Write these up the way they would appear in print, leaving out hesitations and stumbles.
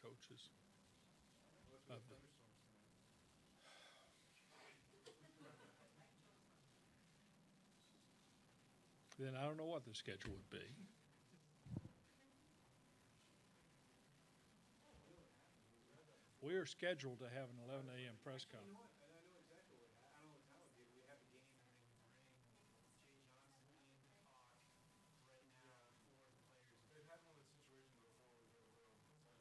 coaches. What if we Of have the, thunderstorms tonight? then I don't know what the schedule would be. We are scheduled to have an 11 a.m. press Actually, you know conference. what? I know exactly what I don't know what time it would be. We have a game and then bring Jay Johnson in to talk right now for the players. They've had one of those situations before where they were on Sunday.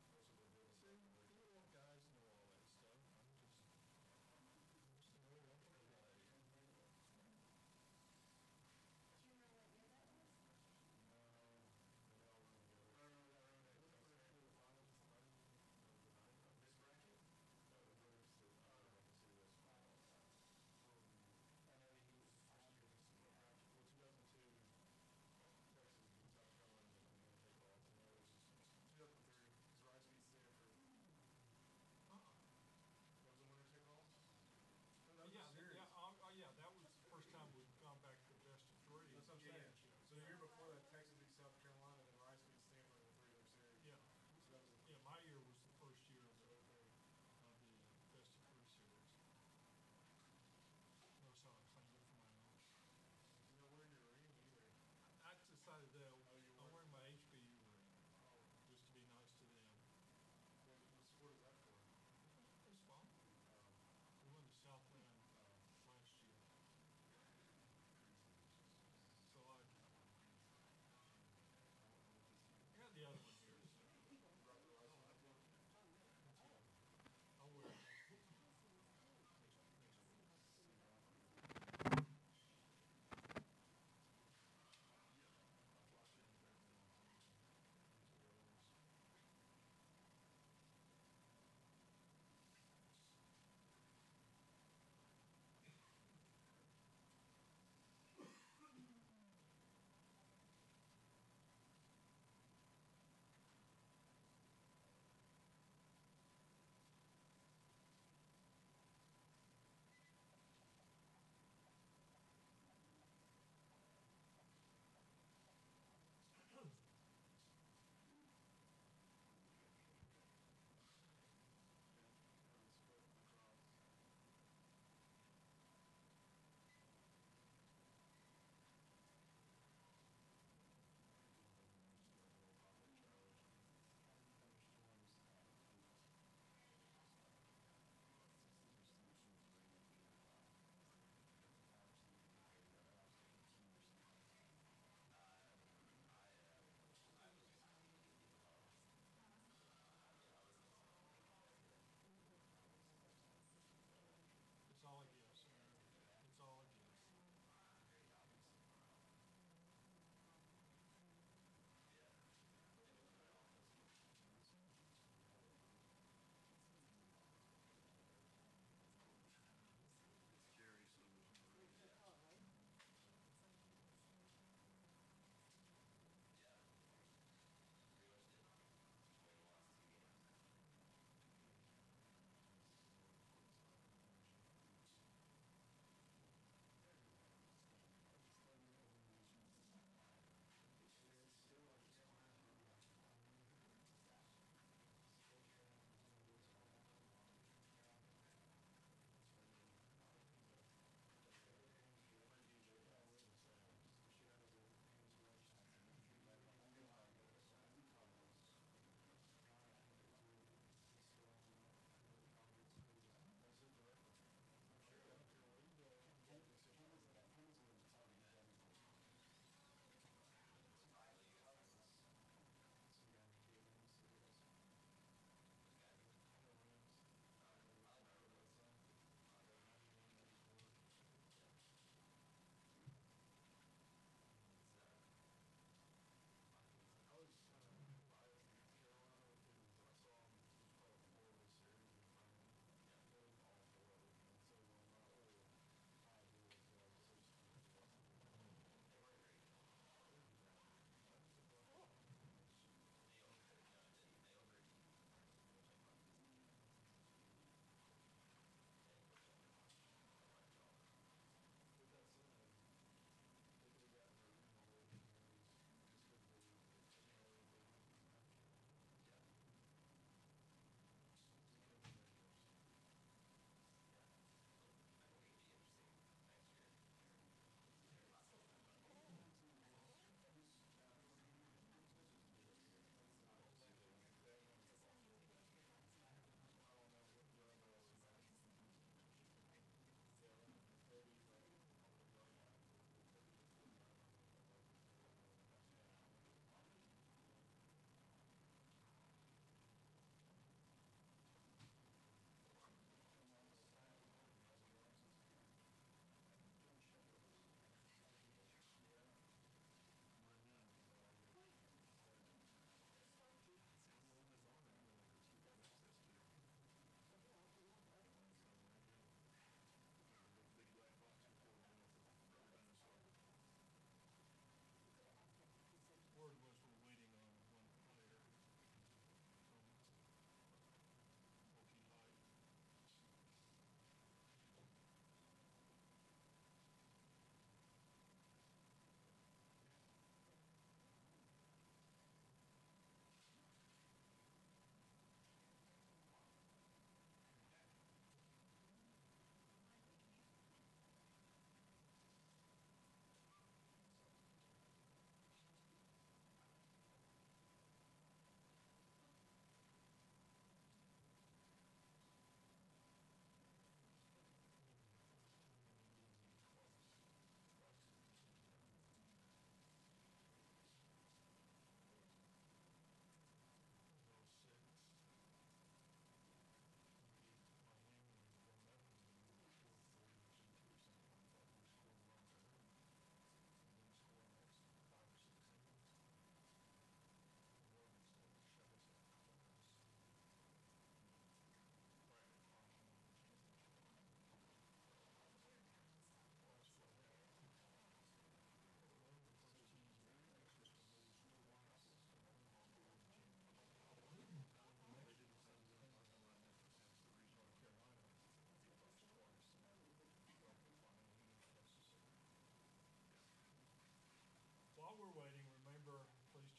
Most of the deals. You want guys to know all that stuff. I'm just another one for the guy. Do you know what year that was? No, they all run together. I don't know that round. What's the finals? This bracket?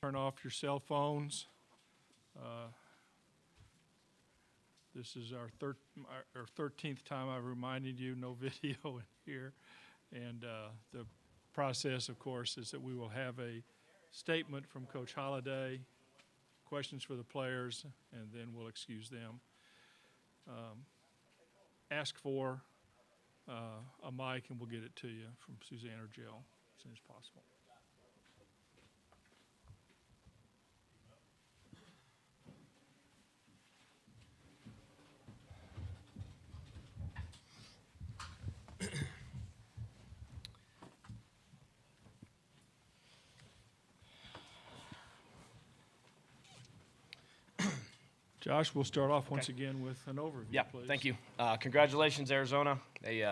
Turn off your cell phones. This is our 13th time I've reminded you, no video in here. And the process, of course, is that we will have a statement from Coach Holliday, questions for the players, and then we'll excuse them. Ask for a mic, and we'll get it to you from Suzanne or Jill as soon as possible. Josh, we'll start off once again with an overview, Yeah, please. thank you. Congratulations, Arizona. They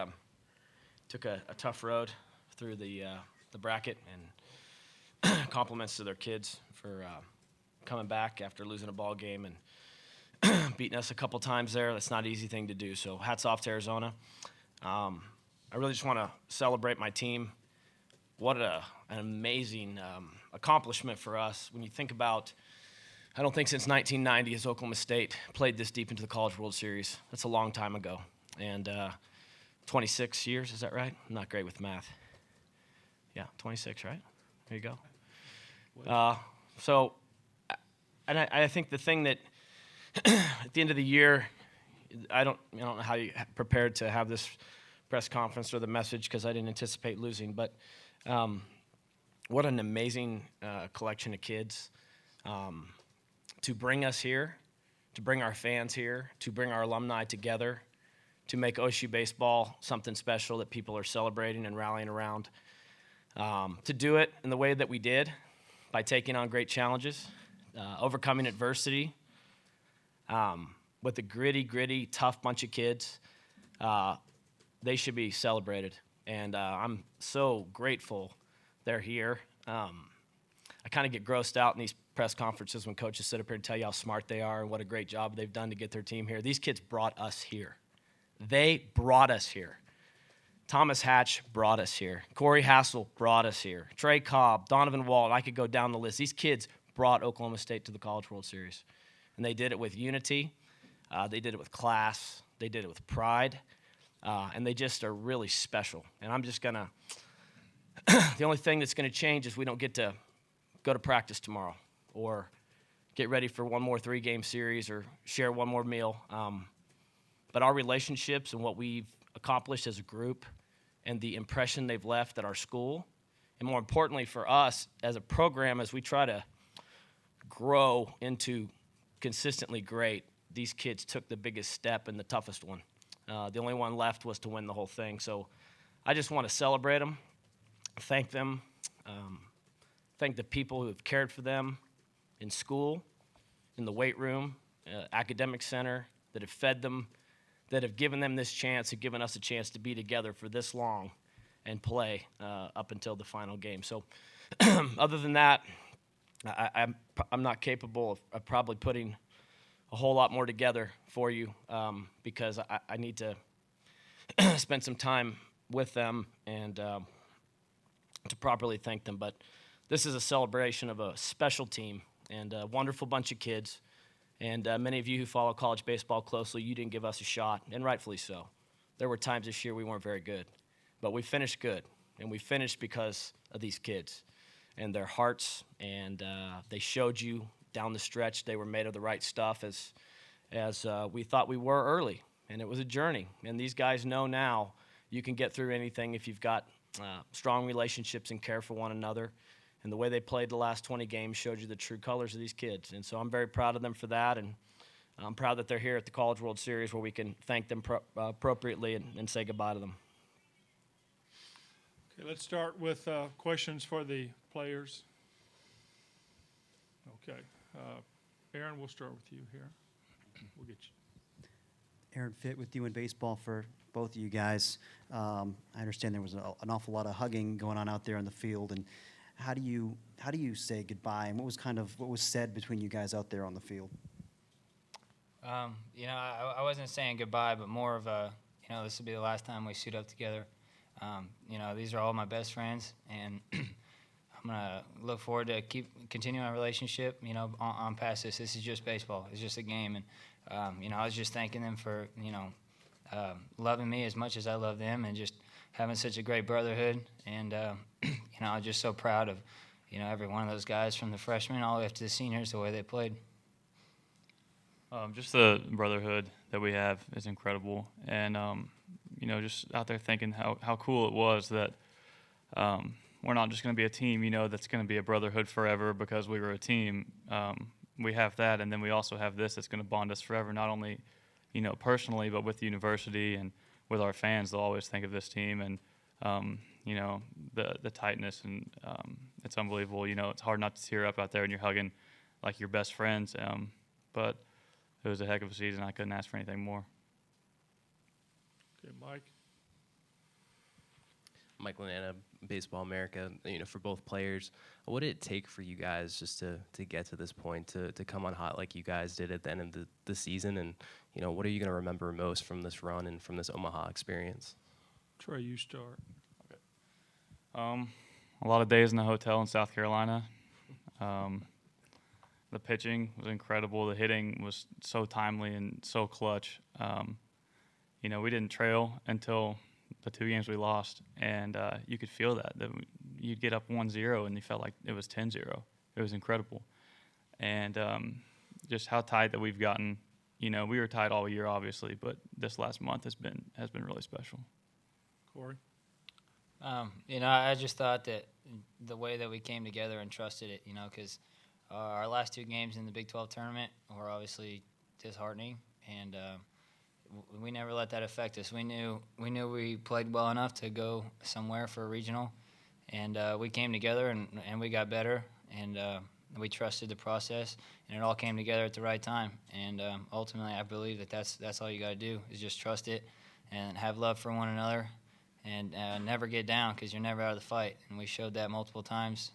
took a tough road through the bracket, and compliments to their kids for coming back after losing a ball game and beating us a couple times there. That's not an easy thing to do, so hats off to Arizona. I really just want to celebrate my team. What an amazing accomplishment for us. When you think about, I don't think since 1990 has Oklahoma State played this deep into the College World Series. That's a long time ago. And 26 years, is that right? I'm not great with math. Yeah, 26, right? There you go. I think the thing that at the end of the year, I don't know how you prepared to have this press conference or the message because I didn't anticipate losing, but what an amazing collection of kids. To bring us here, to bring our fans here, to bring our alumni together, to make OSU baseball something special that people are celebrating and rallying around. To do it in the way that we did, by taking on great challenges, overcoming adversity, with a gritty, tough bunch of kids, they should be celebrated. And I'm so grateful they're here. I kind of get grossed out in these press conferences when coaches sit up here and tell you how smart they are and what a great job they've done to get their team here. These kids brought us here. They brought us here. Thomas Hatch brought us here. Corey Hassel brought us here. Trey Cobb, Donovan Wald, I could go down the list. These kids brought Oklahoma State to the College World Series. And they did it with unity. They did it with class. They did it with pride. And they just are really special. And I'm just going to – the only thing that's going to change is we don't get to go to practice tomorrow or get ready for one more 3-game series or share one more meal. But our relationships and what we've accomplished as a group and the impression they've left at our school, and more importantly for us as a program as we try to grow into consistently great, these kids took the biggest step and the toughest one. The only one left was to win the whole thing. So I just want to celebrate them, thank them, thank the people who have cared for them in school, in the weight room, academic center, that have fed them, that have given them this chance, have given us a chance to be together for this long and play up until the final game. So other than that, I'm not capable of probably putting a whole lot more together for you because I need to spend some time with them and to properly thank them. But this is a celebration of a special team and a wonderful bunch of kids. And many of you who follow college baseball closely, you didn't give us a shot, and rightfully so. There were times this year we weren't very good, but we finished good, and we finished because of these kids and their hearts, and they showed you down the stretch they were made of the right stuff as we thought we were early, and it was a journey. And these guys know now you can get through anything if you've got strong relationships and care for one another. And the way they played the last 20 games showed you the true colors of these kids. And so I'm very proud of them for that, and I'm proud that they're here at the College World Series where we can thank them appropriately and say goodbye to them. Okay, let's start with questions for the players. Okay. Aaron, we'll start with you here. We'll get you. Aaron Fitt with you in baseball for both of you guys. I understand there was an awful lot of hugging going on out there in the field, and how do you say goodbye, and what was said between you guys out there on the field? I wasn't saying goodbye, but more of a, this will be the last time we suit up together. These are all my best friends, and I'm gonna look forward to continuing our relationship. You know, on past this. This is just baseball. It's just a game, and you know, I was just thanking them for loving me as much as I love them, and just having such a great brotherhood. And you know, I'm just so proud of every one of those guys, from the freshmen all the way up to the seniors, the way they played. Just the brotherhood that we have is incredible, and just out there thinking how cool it was that we're not just going to be a team, that's going to be a brotherhood forever because we were a team. We have that, and then we also have this that's going to bond us forever, not only personally, but with the university and with our fans. They'll always think of this team, and the tightness, and it's unbelievable. It's hard not to tear up out there, and you're hugging like your best friends. But it was a heck of a season. I couldn't ask for anything more. Okay, Mike. Mike Lanana, Baseball America. For both players, what did it take for you guys just to get to this point, to come on hot like you guys did at the end of the season? And what are you going to remember most from this run and from this Omaha experience? Trey, you start. A lot of days in the hotel in South Carolina. The pitching was incredible. The hitting was so timely and so clutch. We didn't trail until the 2 games we lost, and you could feel that you'd get up 1-0 and you felt like it was 10-0. It was incredible. And just how tight that we've gotten. We were tight all year, obviously, but this last month has been really special. Corey? I just thought that the way that we came together and trusted it, because our last 2 games in the Big 12 tournament were obviously disheartening, and we never let that affect us. We knew we played well enough to go somewhere for a regional, and we came together and we got better, and we trusted the process, and it all came together at the right time. And ultimately, I believe that's all you got to do, is just trust it and have love for one another, and never get down, because you're never out of the fight. And we showed that multiple times.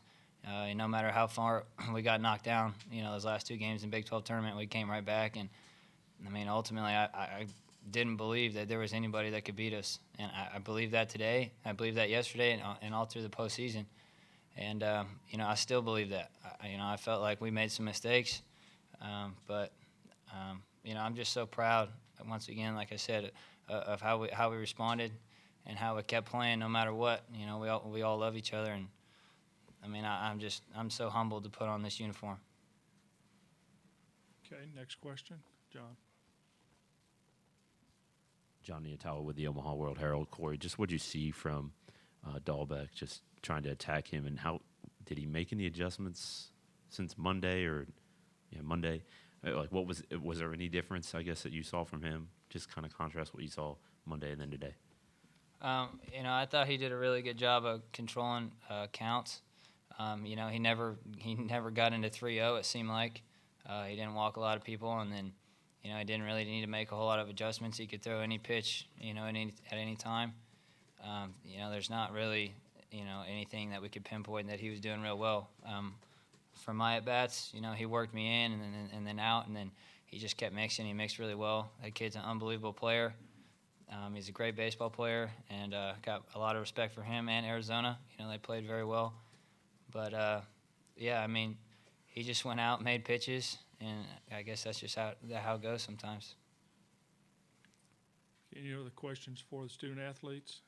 No matter how far we got knocked down, those last 2 games in Big 12 tournament, we came right back. And ultimately, I didn't believe that there was anybody that could beat us, and I believe that today. I believe that yesterday, and all through the postseason. And I still believe that. I felt like we made some mistakes, but I'm just so proud. Once again, like I said, of how we responded and how we kept playing no matter what. We all love each other, and I'm so humbled to put on this uniform. Okay, next question, John. John Niatawa with the Omaha World Herald. Corey, just what did you see from Dahlbeck, just trying to attack him, and how did he make any adjustments since Monday Monday? Like, what was there any difference, I guess, that you saw from him? Just kind of contrast what you saw Monday and then today. I thought he did a really good job of controlling counts. He never got into 3-0. It seemed like he didn't walk a lot of people, and then he didn't really need to make a whole lot of adjustments. He could throw any pitch, at any time. There's not really anything that we could pinpoint that he was doing real well. For my at bats, he worked me in and then out, and then he just kept mixing. He mixed really well. That kid's an unbelievable player. He's a great baseball player, and got a lot of respect for him and Arizona. They played very well. But, he just went out, made pitches, and I guess that's just how it goes sometimes. Any other questions for the student athletes?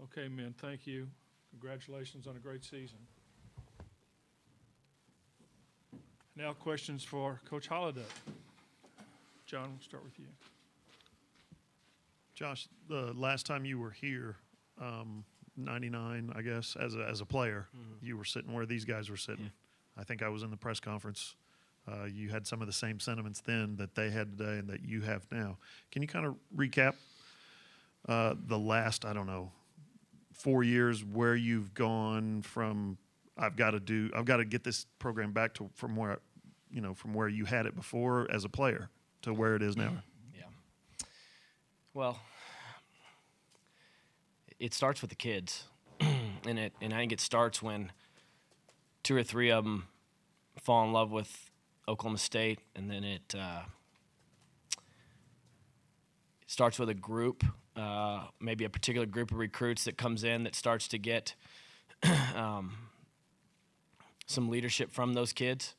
Okay, men, thank you. Congratulations on a great season. Now questions for Coach Holliday. John, we'll start with you. Josh, the last time you were here, 99, I guess, as a player, you were sitting where these guys were sitting. Yeah. I think I was in the press conference. You had some of the same sentiments then that they had today and that you have now. Can you kind of recap the last, 4 years where you've gone from I've got to get this program back to from where you had it before as a player to where it is now? Yeah. Well, it starts with the kids, and I think it starts when 2 or 3 of them fall in love with Oklahoma State, and then it starts with a group, maybe a particular group of recruits that comes in that starts to get some leadership from those kids.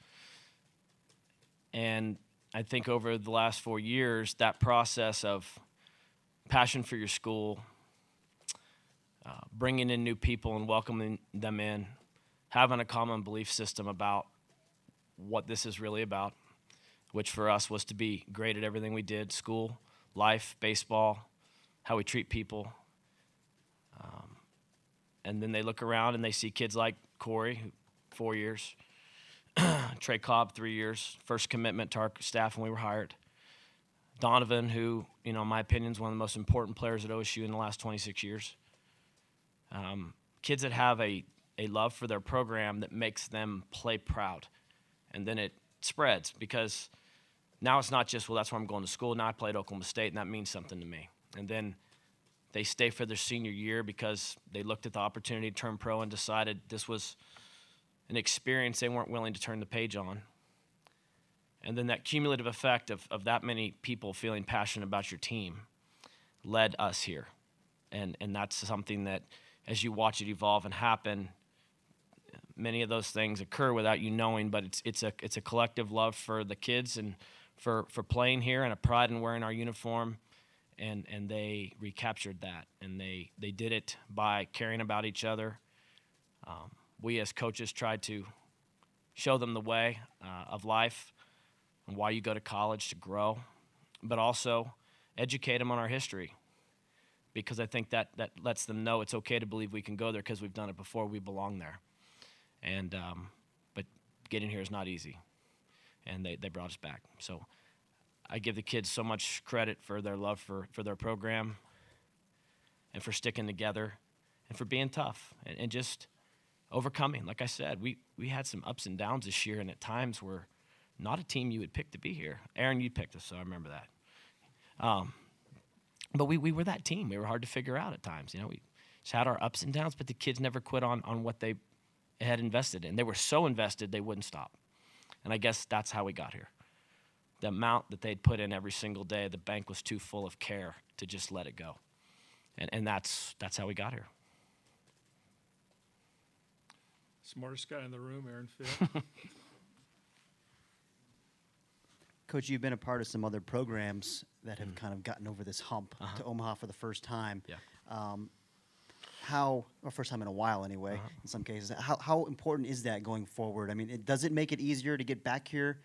And I think over the last 4 years, that process of passion for your school, bringing in new people and welcoming them in, having a common belief system about what this is really about, which for us was to be great at everything we did, school, life, baseball, how we treat people. And then they look around and they see kids like Corey, 4 years, Trey Cobb, 3 years, first commitment to our staff when we were hired. Donovan, who, in my opinion, is one of the most important players at OSU in the last 26 years. Kids that have a love for their program that makes them play proud. And then it spreads because now it's not just, well, that's where I'm going to school. Now I played Oklahoma State, and that means something to me. And then they stay for their senior year because they looked at the opportunity to turn pro and decided this was an experience they weren't willing to turn the page on. And then that cumulative effect of that many people feeling passionate about your team led us here. And that's something that, as you watch it evolve and happen, many of those things occur without you knowing, but it's a collective love for the kids and for playing here and a pride in wearing our uniform. And they recaptured that, and they did it by caring about each other. We as coaches tried to show them the way of life and why you go to college to grow, but also educate them on our history, because I think that lets them know it's okay to believe we can go there because we've done it before, we belong there. And but getting here is not easy, and they brought us back. So I give the kids so much credit for their love for their program and for sticking together and for being tough and just overcoming. Like I said, we had some ups and downs this year, and at times we're not a team you would pick to be here. Aaron, you picked us, so I remember that. But we were that team. We were hard to figure out at times. We just had our ups and downs, but the kids never quit on what they had invested in. They were so invested they wouldn't stop. And I guess that's how we got here. The amount that they'd put in every single day, the bank was too full of care to just let it go. And that's how we got here. Smartest guy in the room, Aaron Fitt. Coach, you've been a part of some other programs that have kind of gotten over this hump to Omaha for the first time. Yeah. Or first time in a while anyway, in some cases. How important is that going forward? I mean, does it make it easier to get back here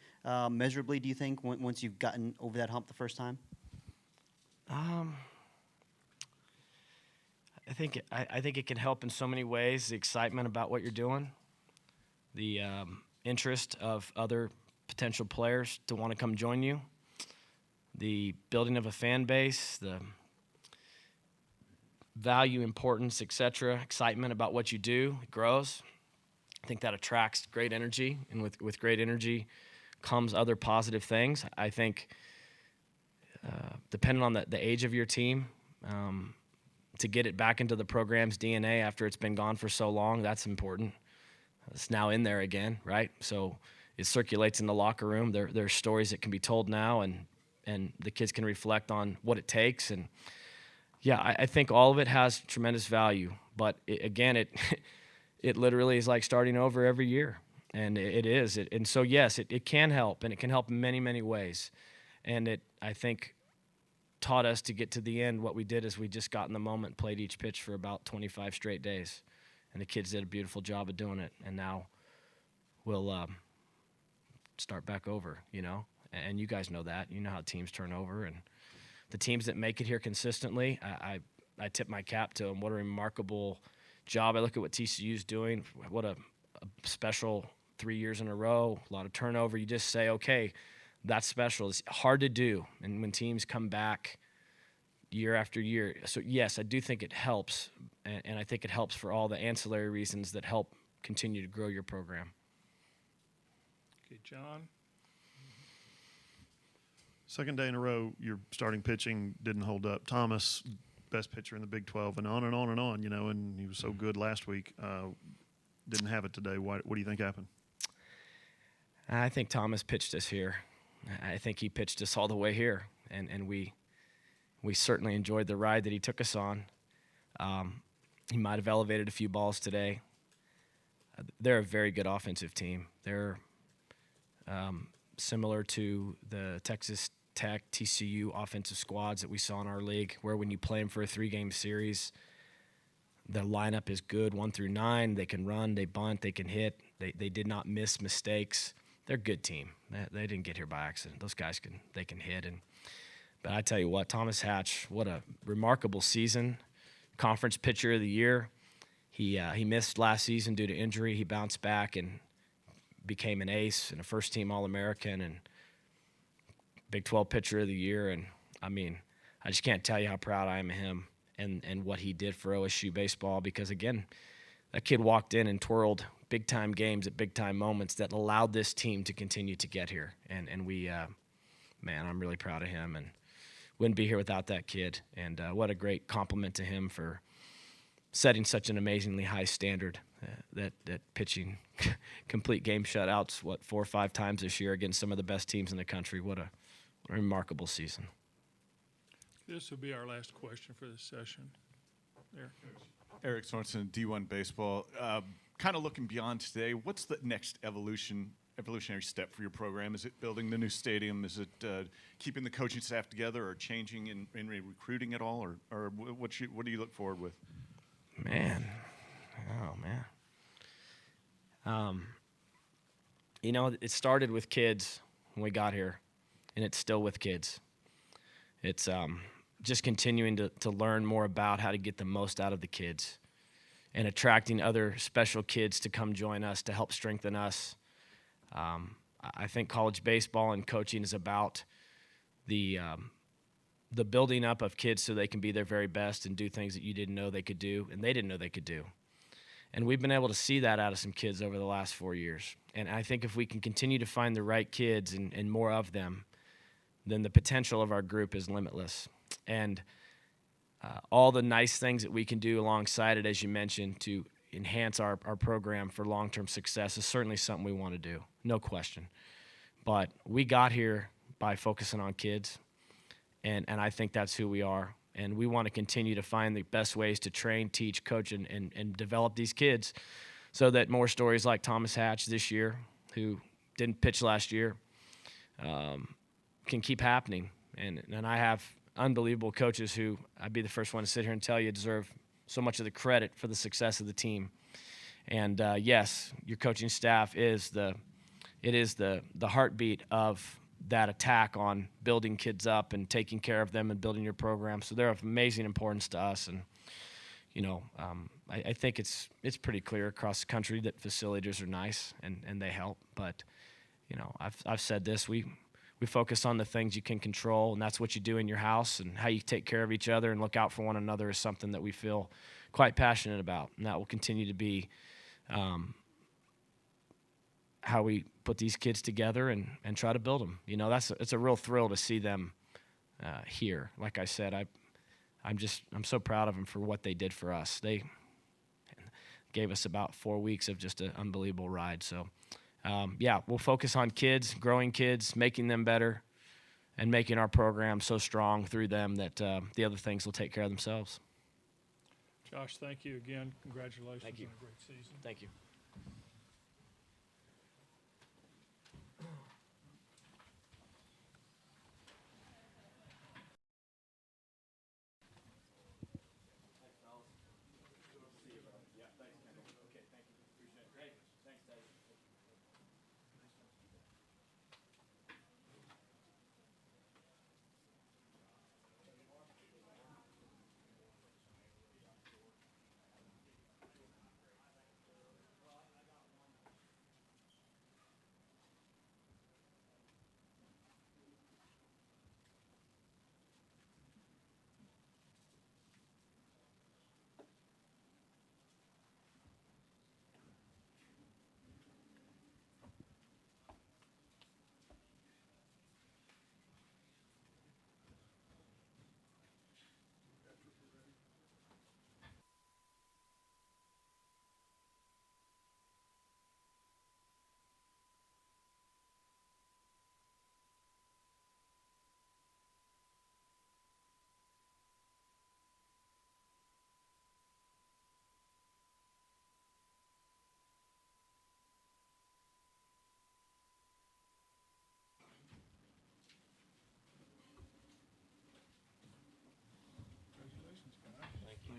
measurably, do you think, once you've gotten over that hump the first time? I think it can help in so many ways. The excitement about what you're doing, the interest of other potential players to want to come join you, the building of a fan base, the value, importance, etc., excitement about what you do, it grows. I think that attracts great energy, and with great energy comes other positive things. I think depending on the age of your team, to get it back into the program's DNA after it's been gone for so long, that's important. It's now in there again, right? So it circulates in the locker room. There are stories that can be told now, and the kids can reflect on what it takes. And yeah, I think all of it has tremendous value. But it literally is like starting over every year, and it is. And so yes, it can help, and it can help in many, many ways. And I think taught us to get to the end. What we did is we just got in the moment, played each pitch for about 25 straight days, and the kids did a beautiful job of doing it. And now we'll start back over, and you guys know that. You know how teams turn over, and the teams that make it here consistently, I tip my cap to them. What a remarkable job. I look at what TCU's doing. What a special 3 years in a row, a lot of turnover. You just say, okay, that's special. It's hard to do. And when teams come back year after year. So, yes, I do think it helps. And I think it helps for all the ancillary reasons that help continue to grow your program. Okay, John. Second day in a row, your starting pitching didn't hold up. Thomas, best pitcher in the Big 12, and on and on and on, and he was so good last week. Didn't have it today. What do you think happened? I think Thomas pitched us here. I think he pitched us all the way here, and we certainly enjoyed the ride that he took us on. He might have elevated a few balls today. they're a very good offensive team. They're similar to the Texas Tech, TCU offensive squads that we saw in our league, where when you play them for a 3-game series, the lineup is good 1 through 9. They can run, they bunt, they can hit. They did not miss mistakes. They're a good team. They didn't get here by accident. Those guys can hit. But I tell you what, Thomas Hatch, what a remarkable season. Conference Pitcher of the Year. He missed last season due to injury. He bounced back and became an ace and a first-team All-American and Big 12 Pitcher of the Year. And, I mean, I just can't tell you how proud I am of him and what he did for OSU baseball because, again, that kid walked in and twirled big-time games at big-time moments that allowed this team to continue to get here. And we, man, I'm really proud of him and wouldn't be here without that kid. And what a great compliment to him for setting such an amazingly high standard that pitching complete game shutouts, 4 or 5 times this year against some of the best teams in the country. What a remarkable season. This will be our last question for this session. There. Eric Sorensen, D1 Baseball. Kind of looking beyond today, what's the next evolutionary step for your program? Is it building the new stadium? Is it keeping the coaching staff together or changing in recruiting at all? Or what do you look forward with? Man. Oh, man. It started with kids when we got here, and it's still with kids. It's just continuing to learn more about how to get the most out of the kids and attracting other special kids to come join us to help strengthen us. I think college baseball and coaching is about the building up of kids so they can be their very best and do things that you didn't know they could do and they didn't know they could do. And we've been able to see that out of some kids over the last 4 years. And I think if we can continue to find the right kids and more of them, then the potential of our group is limitless. And all the nice things that we can do alongside it, as you mentioned, to enhance our program for long-term success is certainly something we want to do, no question. But we got here by focusing on kids, and I think that's who we are. And we want to continue to find the best ways to train, teach, coach, and develop these kids so that more stories like Thomas Hatch this year, who didn't pitch last year, can keep happening. And I have unbelievable coaches who I'd be the first one to sit here and tell you deserve so much of the credit for the success of the team. And yes, your coaching staff is the heartbeat of that attack on building kids up and taking care of them and building your program. So they're of amazing importance to us. And I think it's pretty clear across the country that facilitators are nice and they help. But I've said this, we focus on the things you can control, and that's what you do in your house, and how you take care of each other and look out for one another is something that we feel quite passionate about, and that will continue to be how we put these kids together and try to build them. It's a real thrill to see them here. Like I said, I'm so proud of them for what they did for us. They gave us about 4 weeks of just an unbelievable ride. So, we'll focus on kids, growing kids, making them better, and making our program so strong through them that the other things will take care of themselves. Josh, thank you again. Congratulations Thank you. on a great season. Thank you.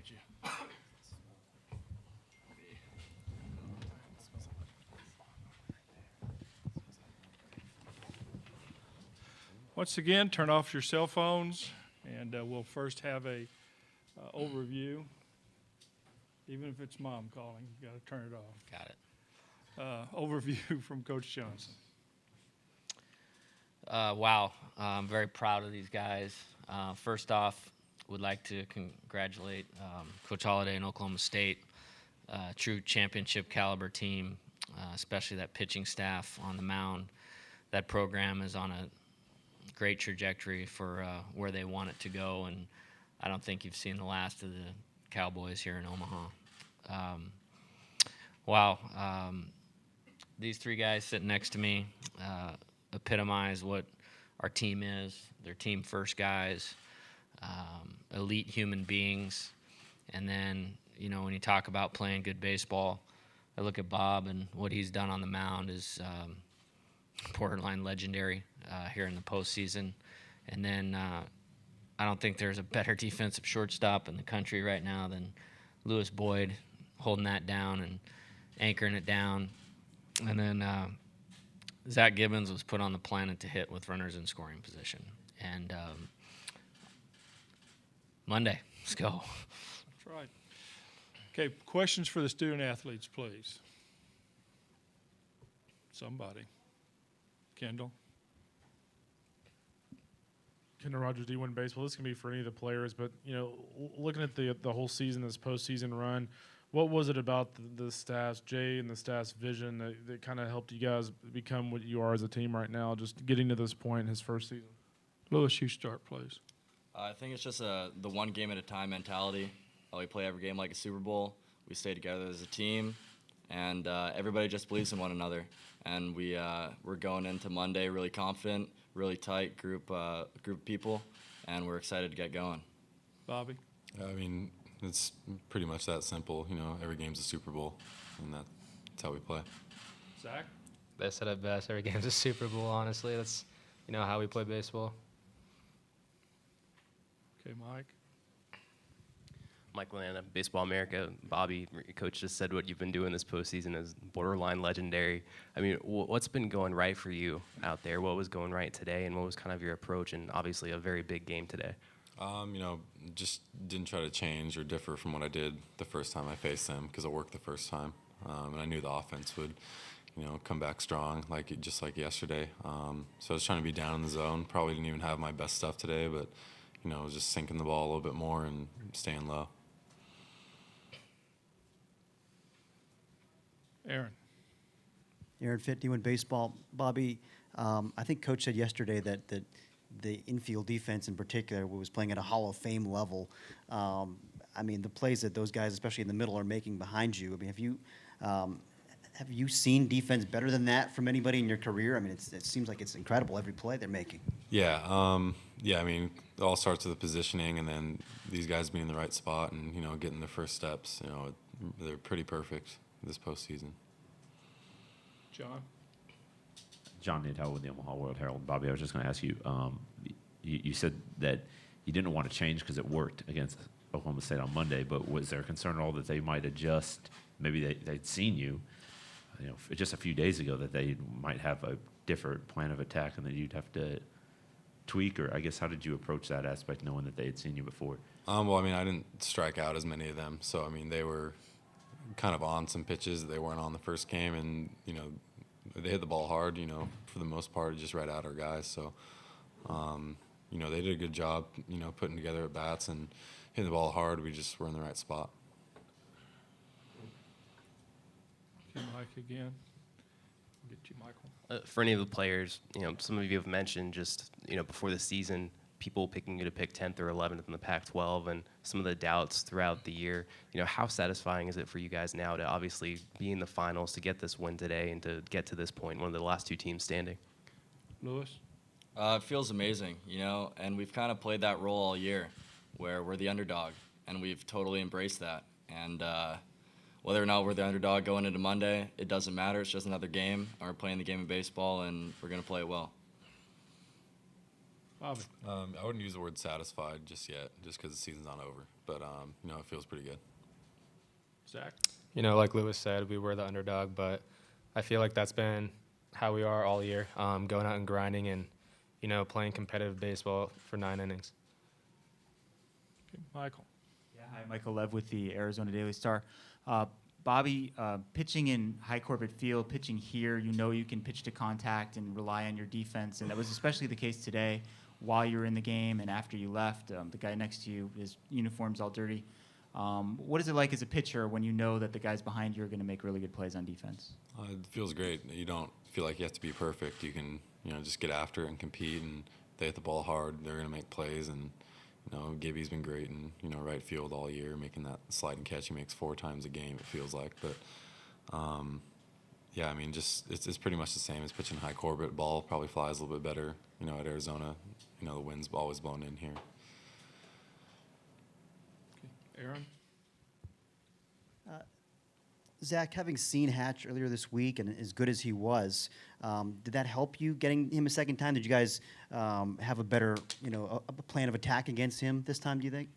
Thank you. Once again, turn off your cell phones, and we'll first have a overview. Even if it's mom calling, you got to turn it off. Got it. Overview from Coach Johnson. Wow, I'm very proud of these guys. First off, would like to congratulate Coach Holliday and Oklahoma State, true championship caliber team, especially that pitching staff on the mound. That program is on a great trajectory for where they want it to go, and I don't think you've seen the last of the Cowboys here in Omaha. Wow. These three guys sitting next to me epitomize what our team is. They're team first guys, elite human beings. And then, you know, when you talk about playing good baseball, I look at Bob, and what he's done on the mound is borderline legendary here in the postseason. And then I don't think there's a better defensive shortstop in the country right now than Lewis Boyd, holding that down and anchoring it down. And then Zach Gibbons was put on the planet to hit with runners in scoring position. And Monday, let's go. That's right. Okay, questions for the student athletes, please. Somebody. Kendall. Kendall Rogers, D1 Baseball. This can be for any of the players, but you know, looking at the whole season, this postseason run, what was it about the staff's Jay and the staff's vision that kind of helped you guys become what you are as a team right now? Just getting to this point in his first season. Lewis, you start, please. I think it's just the one game at a time mentality. We play every game like a Super Bowl. We stay together as a team, and everybody just believes in one another. And we're going into Monday really confident, really tight group of people, and we're excited to get going. Bobby? I mean, it's pretty much that simple. You know, every game's a Super Bowl, and that's how we play. Zach? They said it best. Every game's a Super Bowl, honestly. That's, you know, how we play baseball. Okay, Mike? Mike Lanana, Baseball America. Bobby, your coach just said what you've been doing this postseason is borderline legendary. I mean, what's been going right for you out there? What was going right today, and what was kind of your approach, and obviously a very big game today? You know, just didn't try to change or differ from what I did the first time I faced them because it worked the first time, and I knew the offense would, you know, come back strong just like yesterday. So I was trying to be down in the zone. Probably didn't even have my best stuff today, but you know, just sinking the ball a little bit more and staying low. Aaron Fitt, D1 Baseball. Bobby, I think Coach said yesterday that the infield defense in particular was playing at a Hall of Fame level. I mean, the plays that those guys, especially in the middle, are making behind you. I mean, have you seen defense better than that from anybody in your career? I mean, it seems like it's incredible every play they're making. Yeah, yeah. I mean, it all starts with the positioning, and then these guys being in the right spot and, you know, getting their first steps. You know, they're pretty perfect this postseason. John Nidhall with the Omaha World Herald. Bobby, I was just going to ask you, you said that you didn't want to change because it worked against Oklahoma State on Monday, but was there a concern at all that they might adjust? Maybe they'd seen you know, just a few days ago, that they might have a different plan of attack and that you'd have to tweak, or I guess how did you approach that aspect knowing that they had seen you before? Well, I mean, I didn't strike out as many of them, so I mean, they were kind of on some pitches that they weren't on the first game, and you know, they hit the ball hard. You know, for the most part, just right at our guys. So, you know, they did a good job. You know, putting together at bats and hitting the ball hard. We just were in the right spot. Okay, Mike again. We'll get you, Michael. For any of the players, you know, some of you have mentioned just, you know, before the season, people picking you to pick 10th or 11th in the Pac-12 and some of the doubts throughout the year. You know, how satisfying is it for you guys now to obviously be in the finals, to get this win today, and to get to this point, one of the last two teams standing? Lewis? It feels amazing, you know, and we've kind of played that role all year where we're the underdog, and we've totally embraced that. And whether or not we're the underdog going into Monday, it doesn't matter. It's just another game, and we're playing the game of baseball, and we're going to play it well. Bobby. I wouldn't use the word satisfied just yet, just because the season's not over. But it feels pretty good. Zach. Like Lewis said, we were the underdog, but I feel like that's been how we are all year, going out and grinding and, playing competitive baseball for 9 innings. Okay, Michael. Yeah, hi, Michael Lev with the Arizona Daily Star. Bobby, pitching in high Corbett Field, pitching here, you can pitch to contact and rely on your defense, and that was especially the case today while you were in the game and after you left. The guy next to you, his uniform's all dirty. What is it like as a pitcher when you know that the guys behind you are going to make really good plays on defense? It feels great. You don't feel like you have to be perfect. You can, just get after it and compete, and they hit the ball hard. They're going to make plays, and Gibby's been great in right field all year, making that sliding catch he makes 4 times a game. It feels like, but yeah, I mean, just it's pretty much the same as pitching high Corbett. Ball probably flies a little bit better, at Arizona. The wind's always blown in here. Okay. Aaron. Zach, having seen Hatch earlier this week and as good as he was, did that help you getting him a second time? Did you guys have a better, a plan of attack against him this time, do you think?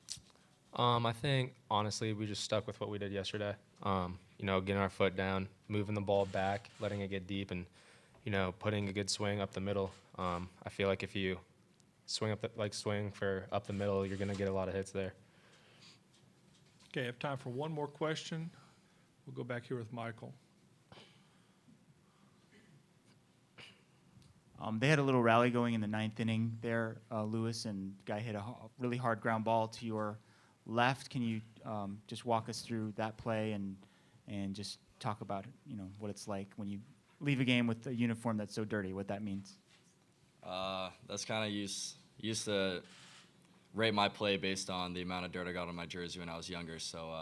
I think, honestly, we just stuck with what we did yesterday. Getting our foot down, moving the ball back, letting it get deep, and, putting a good swing up the middle. I feel like if you swing for up the middle, you're going to get a lot of hits there. Okay, I have time for one more question. We'll go back here with Michael. They had a little rally going in the 9th inning there, Lewis, and guy hit a really hard ground ball to your left. Can you just walk us through that play and just talk about what it's like when you leave a game with a uniform that's so dirty, what that means? That's kind of used to rate my play based on the amount of dirt I got on my jersey when I was younger. So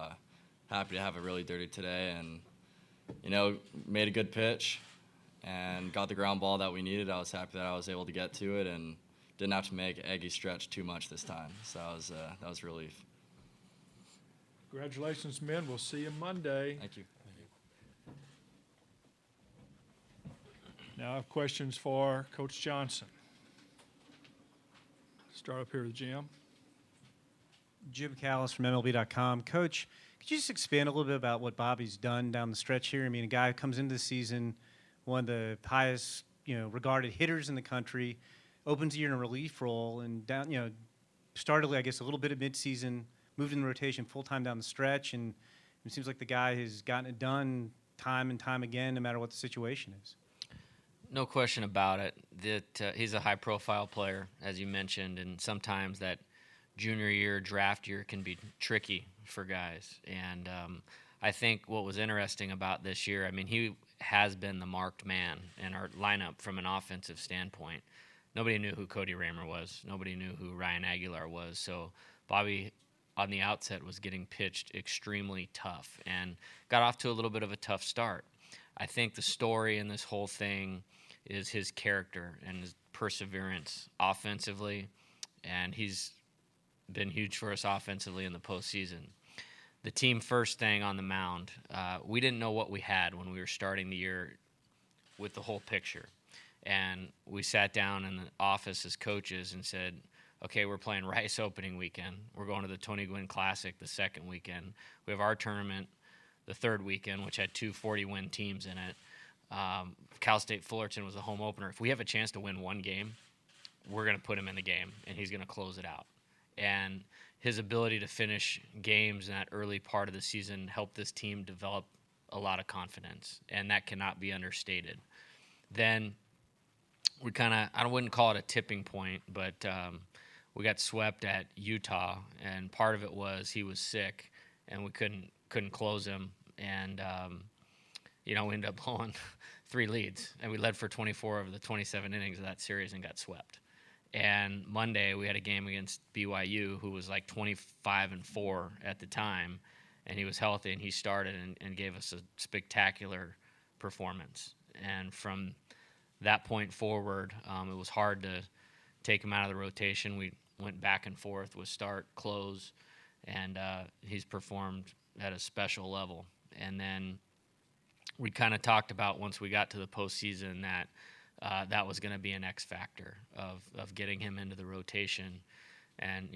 happy to have it really dirty today, and made a good pitch and got the ground ball that we needed. I was happy that I was able to get to it and didn't have to make Eggy stretch too much this time. So that was a relief. Congratulations, men. We'll see you Monday. Thank you. Now I have questions for Coach Johnson. Start up here with Jim. Jim Callis from MLB.com. Coach, could you just expand a little bit about what Bobby's done down the stretch here? I mean, a guy who comes into the season, one of the highest, regarded hitters in the country, opens the year in a relief role, and started, I guess, a little bit of midseason, moved in the rotation full-time down the stretch, and it seems like the guy has gotten it done time and time again, no matter what the situation is. No question about it that he's a high-profile player, as you mentioned, and sometimes that junior year, draft year can be tricky for guys. And I think what was interesting about this year, I mean, he has been the marked man in our lineup from an offensive standpoint. Nobody knew who Cody Raymer was. Nobody knew who Ryan Aguilar was. So Bobby, on the outset, was getting pitched extremely tough and got off to a little bit of a tough start. I think the story in this whole thing is his character and his perseverance offensively, and he's been huge for us offensively in the postseason. The team first thing on the mound, we didn't know what we had when we were starting the year with the whole picture. And we sat down in the office as coaches and said, okay, we're playing Rice opening weekend. We're going to the Tony Gwynn Classic the second weekend. We have our tournament the third weekend, which had 2 40-win teams in it. Cal State Fullerton was the home opener. If we have a chance to win one game, we're going to put him in the game, and he's going to close it out. And his ability to finish games in that early part of the season helped this team develop a lot of confidence, and that cannot be understated. Then we I wouldn't call it a tipping point, but we got swept at Utah, and part of it was he was sick, and we couldn't close him, and we ended up blowing 3 leads, and we led for 24 of the 27 innings of that series and got swept. And Monday we had a game against BYU, who was like 25-4 at the time, and he was healthy, and he started and gave us a spectacular performance. And from that point forward, it was hard to take him out of the rotation. We went back and forth with start, close, and he's performed at a special level. And then we kind of talked about once we got to the postseason that that was going to be an X factor of getting him into the rotation, and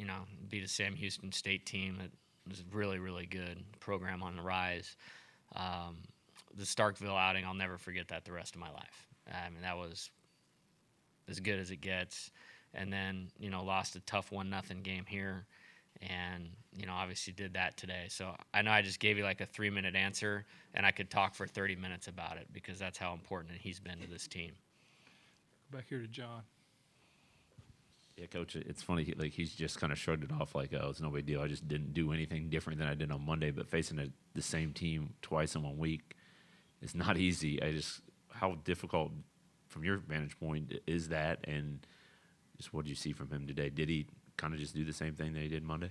beat a Sam Houston State team that was really, really good, program on the rise. The Starkville outing, I'll never forget that the rest of my life. I mean, that was as good as it gets. And then, lost a tough 1-0 game here, and, obviously did that today. So I know I just gave you like a 3-minute answer, and I could talk for 30 minutes about it because that's how important he's been to this team. Back here to John. Yeah, Coach, it's funny. He's just kind of shrugged it off like, oh, it's no big deal. I just didn't do anything different than I did on Monday. But facing the same team twice in 1 week, it's not easy. How difficult, from your vantage point, is that? And just what did you see from him today? Did he kind of just do the same thing that he did Monday?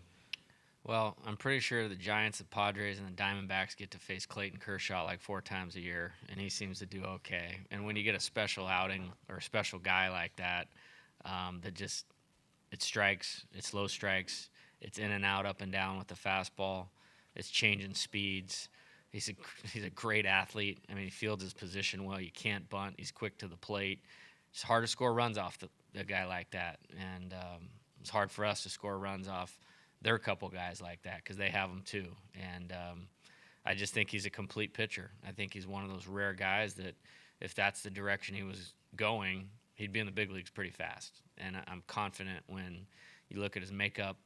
Well, I'm pretty sure the Giants, the Padres, and the Diamondbacks get to face Clayton Kershaw like 4 times a year, and he seems to do okay. And when you get a special outing or a special guy like that, it strikes, it's low strikes, it's in and out, up and down with the fastball, it's changing speeds. He's a great athlete. I mean, he fields his position well. You can't bunt. He's quick to the plate. It's hard to score runs off a guy like that, and it's hard for us to score runs off their couple guys like that because they have them too. And I just think he's a complete pitcher. I think he's one of those rare guys that if that's the direction he was going, he'd be in the big leagues pretty fast. And I'm confident when you look at his makeup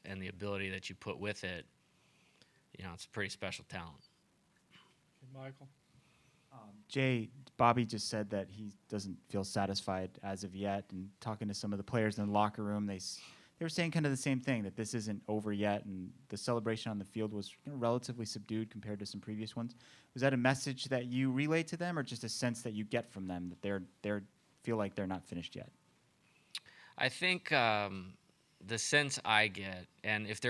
and the ability that you put with it, it's a pretty special talent. Okay, Michael? Jay, Bobby just said that he doesn't feel satisfied as of yet. And talking to some of the players in the locker room, they were saying kind of the same thing, that this isn't over yet. And the celebration on the field was relatively subdued compared to some previous ones. Was that a message that you relayed to them, or just a sense that you get from them that they feel like they're not finished yet? I think the sense I get, and if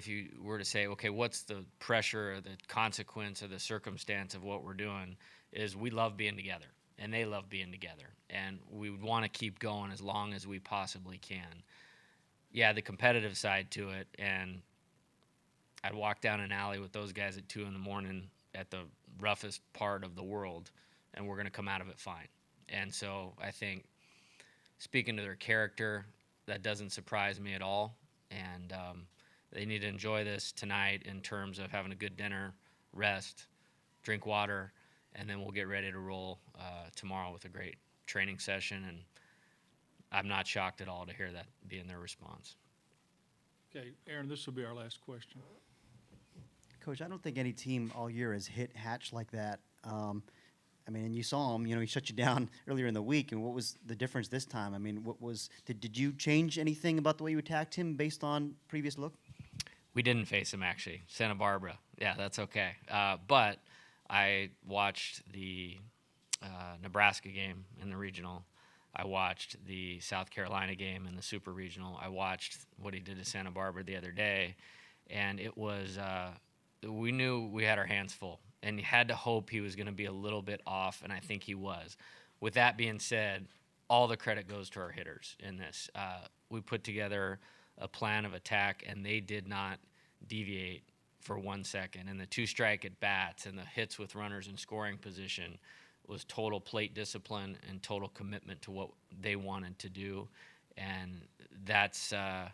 you were to say, okay, what's the pressure or the consequence or the circumstance of what we're doing, is we love being together, and they love being together, and we would want to keep going as long as we possibly can. Yeah, the competitive side to it, and I'd walk down an alley with those guys at 2 a.m. at the roughest part of the world, and we're going to come out of it fine. And so I think speaking to their character, that doesn't surprise me at all. And they need to enjoy this tonight in terms of having a good dinner, rest, drink water, and then we'll get ready to roll tomorrow with a great training session. And I'm not shocked at all to hear that being their response. Okay, Aaron, this will be our last question. Coach, I don't think any team all year has hit Hatch like that. I mean, and you saw him, he shut you down earlier in the week. And what was the difference this time? I mean, did you change anything about the way you attacked him based on previous look? We didn't face him, actually. Santa Barbara. Yeah, that's okay. But I watched the Nebraska game in the regional. I watched the South Carolina game in the super regional. I watched what he did to Santa Barbara the other day. And it was, we knew we had our hands full. And you had to hope he was going to be a little bit off, and I think he was. With that being said, all the credit goes to our hitters in this. We put together a plan of attack, and they did not deviate for 1 second. And the 2-strike at bats and the hits with runners in scoring position was total plate discipline and total commitment to what they wanted to do. And that's how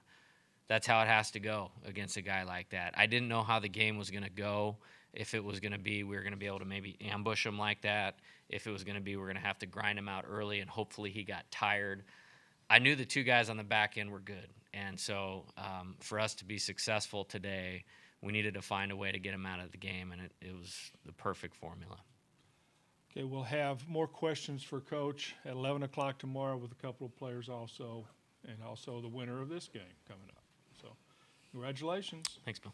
it has to go against a guy like that. I didn't know how the game was going to go. If it was going to be we were going to be able to maybe ambush him like that. If it was going to be we're going to have to grind him out early and hopefully he got tired. I knew the 2 guys on the back end were good. And so for us to be successful today, we needed to find a way to get him out of the game, and it was the perfect formula. Okay, we'll have more questions for Coach at 11 o'clock tomorrow with a couple of players also, and also the winner of this game coming up. So congratulations. Thanks, Bill.